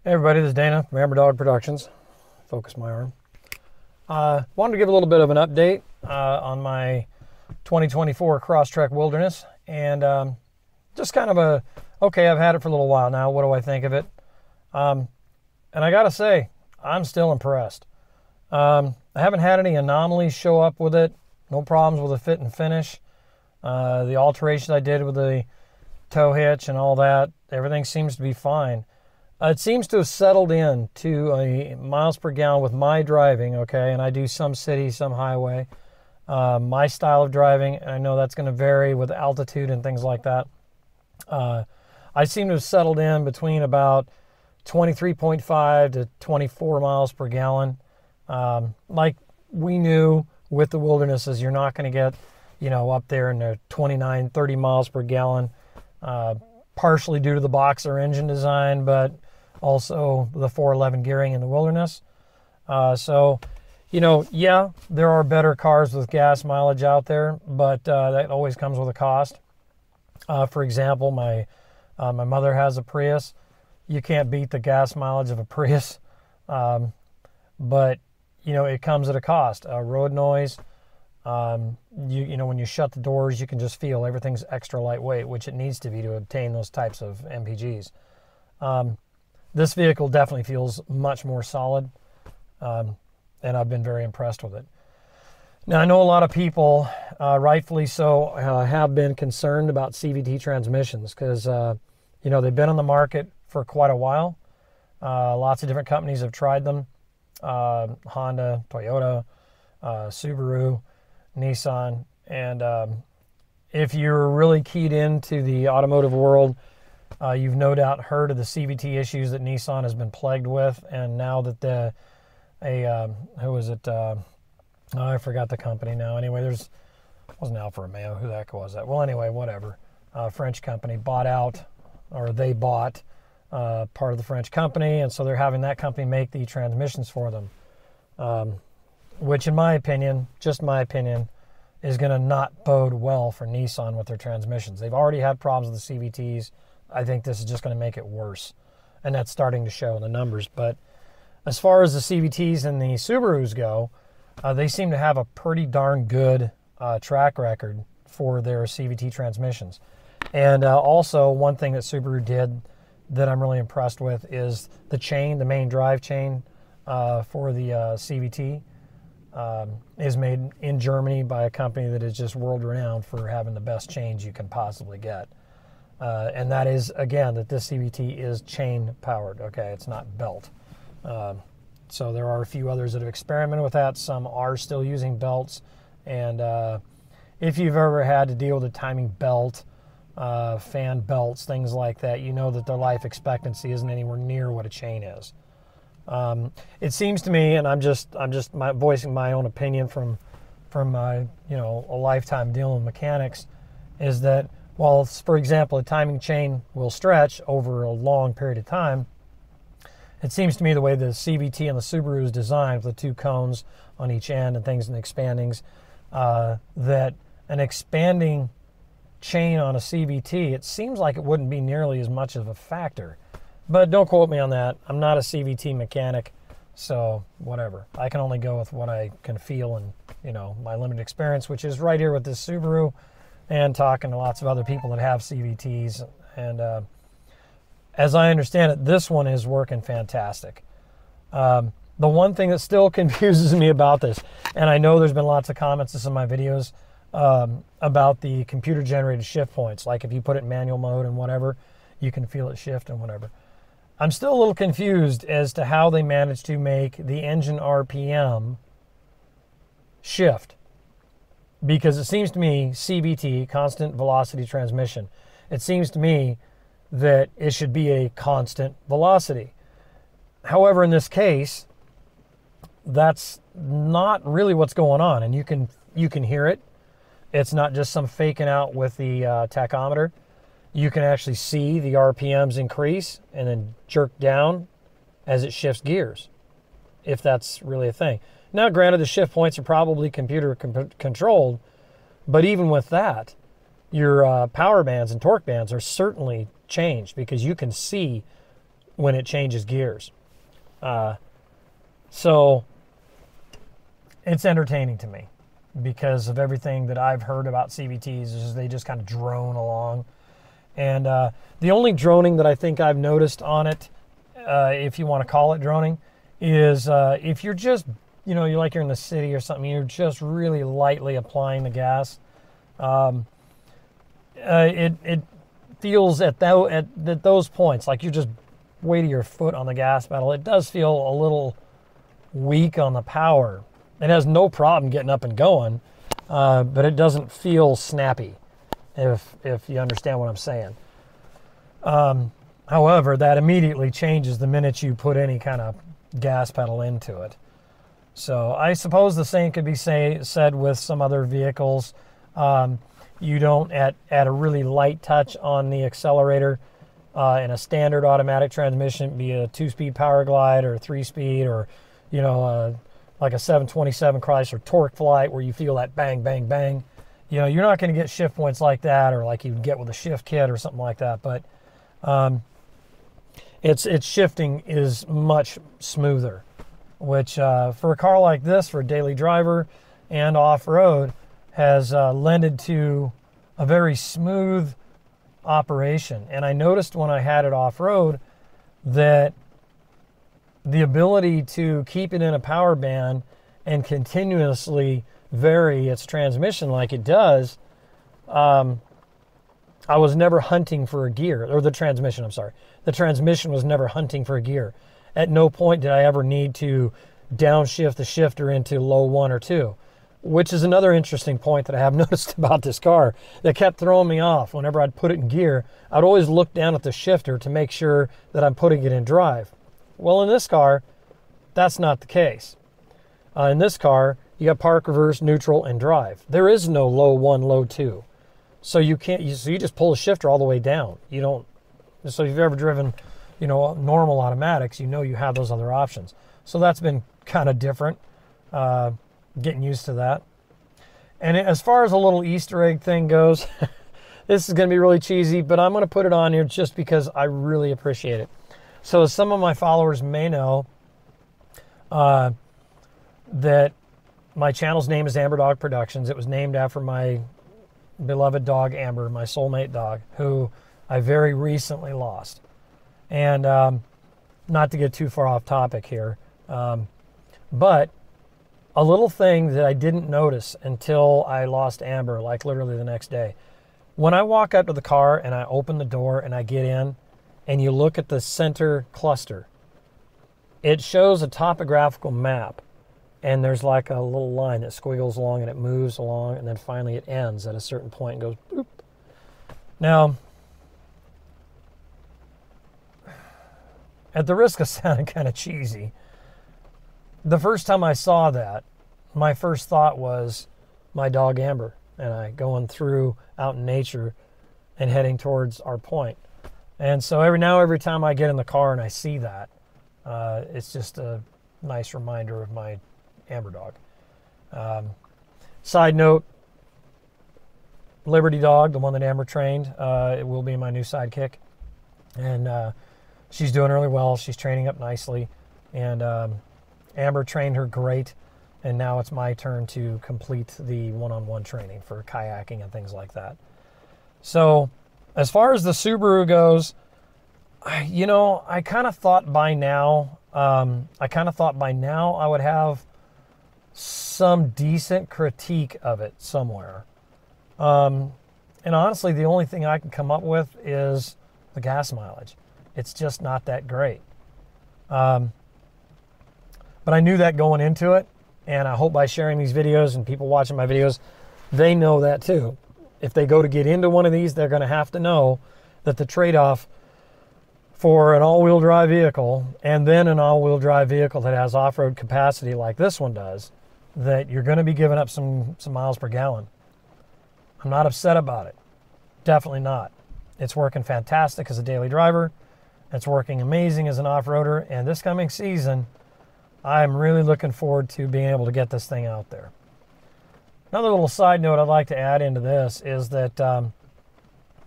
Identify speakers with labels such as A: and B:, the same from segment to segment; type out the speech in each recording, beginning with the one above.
A: Hey everybody, this is Dana from Hammer Dog Productions. Focus my arm. Wanted to give a little bit of an update on my 2024 Crosstrek Wilderness, and just kind of okay, I've had it for a little while now. What do I think of it? And I gotta say, I'm still impressed. I haven't had any anomalies show up with it. No problems with the fit and finish. The alterations I did with the tow hitch and all that, everything seems to be fine. It seems to have settled in to a miles per gallon with my driving, okay, and I do some city, some highway. My style of driving, and I know that's going to vary with altitude and things like that. I seem to have settled in between about 23.5 to 24 miles per gallon. Like we knew with the Wildernesses, you're not going to get, up there in the 29, 30 miles per gallon, partially due to the boxer engine design, but also the 411 gearing in the Wilderness. Yeah, there are better cars with gas mileage out there, but that always comes with a cost. For example, my mother has a Prius. You can't beat the gas mileage of a Prius, but it comes at a cost. Road noise. When you shut the doors, you can just feel everything's extra lightweight, which it needs to be to obtain those types of MPGs. This vehicle definitely feels much more solid, and I've been very impressed with it. Now, I know a lot of people, rightfully so, have been concerned about CVT transmissions because, they've been on the market for quite a while. Lots of different companies have tried them. Honda, Toyota, Subaru, Nissan, and if you're really keyed into the automotive world, you've no doubt heard of the CVT issues that Nissan has been plagued with, and now that who was it? I forgot the company now. Anyway, wasn't Alfa Romeo. Who the heck was that? Well, anyway, whatever. French company bought out, or they bought part of the French company, and so they're having that company make the transmissions for them, which in my opinion, just my opinion, is going to not bode well for Nissan with their transmissions. They've already had problems with the CVTs. I think this is just going to make it worse, and that's starting to show in the numbers. But as far as the CVTs and the Subarus go, they seem to have a pretty darn good track record for their CVT transmissions. And also, one thing that Subaru did that I'm really impressed with is the main drive chain for the CVT is made in Germany by a company that is just world-renowned for having the best chains you can possibly get. And that is, again, that this CVT is chain-powered, okay? It's not belt. So there are a few others that have experimented with that. Some are still using belts. And if you've ever had to deal with a timing belt, fan belts, things like that, you know that their life expectancy isn't anywhere near what a chain is. It seems to me, and I'm just voicing my own opinion from my a lifetime dealing with mechanics, is that while, for example, a timing chain will stretch over a long period of time, it seems to me the way the CVT and the Subaru is designed with the two cones on each end and things and expandings, that an expanding chain on a CVT, it seems like it wouldn't be nearly as much of a factor. But don't quote me on that. I'm not a CVT mechanic, so whatever. I can only go with what I can feel and, my limited experience, which is right here with this Subaru and talking to lots of other people that have CVTs. And as I understand it, this one is working fantastic. The one thing that still confuses me about this, and I know there's been lots of comments in some of my videos about the computer-generated shift points. Like if you put it in manual mode and whatever, you can feel it shift and whatever. I'm still a little confused as to how they managed to make the engine RPM shift. Because it seems to me, CVT, constant velocity transmission, it seems to me that it should be a constant velocity. However, in this case, that's not really what's going on, and you can hear it. It's not just some faking out with the tachometer. You can actually see the RPMs increase and then jerk down as it shifts gears, if that's really a thing. Now, granted, the shift points are probably computer controlled, but even with that, your power bands and torque bands are certainly changed because you can see when it changes gears. So it's entertaining to me because of everything that I've heard about CVTs is they just kind of drone along. And the only droning that I think I've noticed on it, if you want to call it droning, is if you're just, you're like you're in the city or something, you're just really lightly applying the gas. It feels at those points like you're just weight of your foot on the gas pedal. It does feel a little weak on the power. It has no problem getting up and going, but it doesn't feel snappy, if you understand what I'm saying. However, that immediately changes the minute you put any kind of gas pedal into it. So I suppose the same could be said with some other vehicles. You don't, at a really light touch on the accelerator, in a standard automatic transmission, be a 2-speed Power Glide or a 3-speed, or like a 727 Chrysler Torque Flight where you feel that bang, bang, bang. You're not going to get shift points like that, or like you get with a shift kit or something like that. But its shifting is much smoother, which for a car like this, for a daily driver and off-road, has lended to a very smooth operation. And I noticed when I had it off-road that the ability to keep it in a power band and continuously vary its transmission like it does, I was never hunting for a gear, or the transmission, I'm sorry. The transmission was never hunting for a gear. At no point did I ever need to downshift the shifter into low 1 or 2, which is another interesting point that I have noticed about this car that kept throwing me off. Whenever I'd put it in gear, I'd always look down at the shifter to make sure that I'm putting it in drive. Well, in this car, that's not the case. In this car, you got park, reverse, neutral, and drive. There is no low 1, low 2. So you just pull the shifter all the way down. You don't. So if you've ever driven, normal automatics, you have those other options. So that's been kind of different, getting used to that. And as far as a little Easter egg thing goes, this is going to be really cheesy, but I'm going to put it on here just because I really appreciate it. So as some of my followers may know, that my channel's name is Amber Dog Productions. It was named after my beloved dog, Amber, my soulmate dog, who I very recently lost. And not to get too far off topic here, but a little thing that I didn't notice until I lost Amber, like literally the next day. When I walk up to the car and I open the door and I get in, and you look at the center cluster, it shows a topographical map, and there's like a little line that squiggles along and it moves along, and then finally it ends at a certain point and goes boop. Now, at the risk of sounding kind of cheesy, the first time I saw that, my first thought was my dog Amber and I going through out in nature and heading towards our point. And so every time I get in the car and I see that, it's just a nice reminder of my Amber dog. Side note, Liberty Dog, the one that Amber trained, it will be my new sidekick. And she's doing really well. She's training up nicely. And Amber trained her great. And now it's my turn to complete the one-on-one training for kayaking and things like that. So as far as the Subaru goes, I kind of thought by now, I would have some decent critique of it somewhere. And honestly, the only thing I can come up with is the gas mileage. It's just not that great. But I knew that going into it, and I hope by sharing these videos and people watching my videos, they know that too. If they go to get into one of these, they're going to have to know that the trade-off for an all-wheel drive vehicle and then an all-wheel drive vehicle that has off-road capacity like this one does, that you're going to be giving up some miles per gallon. I'm not upset about it. Definitely not. It's working fantastic as a daily driver. It's working amazing as an off-roader. And this coming season, I'm really looking forward to being able to get this thing out there. Another little side note I'd like to add into this is that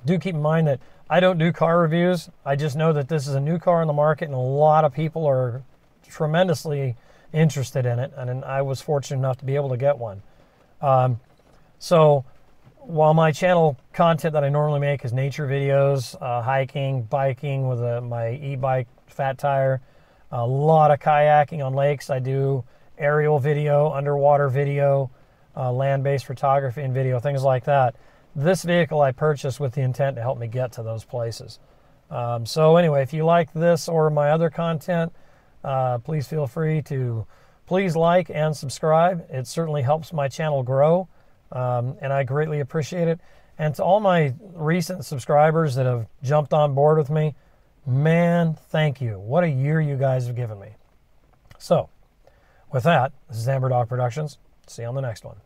A: do keep in mind that I don't do car reviews. I just know that this is a new car on the market and a lot of people are tremendously interested in it, and I was fortunate enough to be able to get one. So while my channel content that I normally make is nature videos, hiking, biking with my e-bike fat tire, a lot of kayaking on lakes. I do aerial video, underwater video, land-based photography and video, things like that. This vehicle I purchased with the intent to help me get to those places. So anyway, if you like this or my other content, please feel free to like and subscribe. It certainly helps my channel grow, and I greatly appreciate it. And to all my recent subscribers that have jumped on board with me, man, thank you. What a year you guys have given me. So, with that, this is Amber Dog Productions. See you on the next one.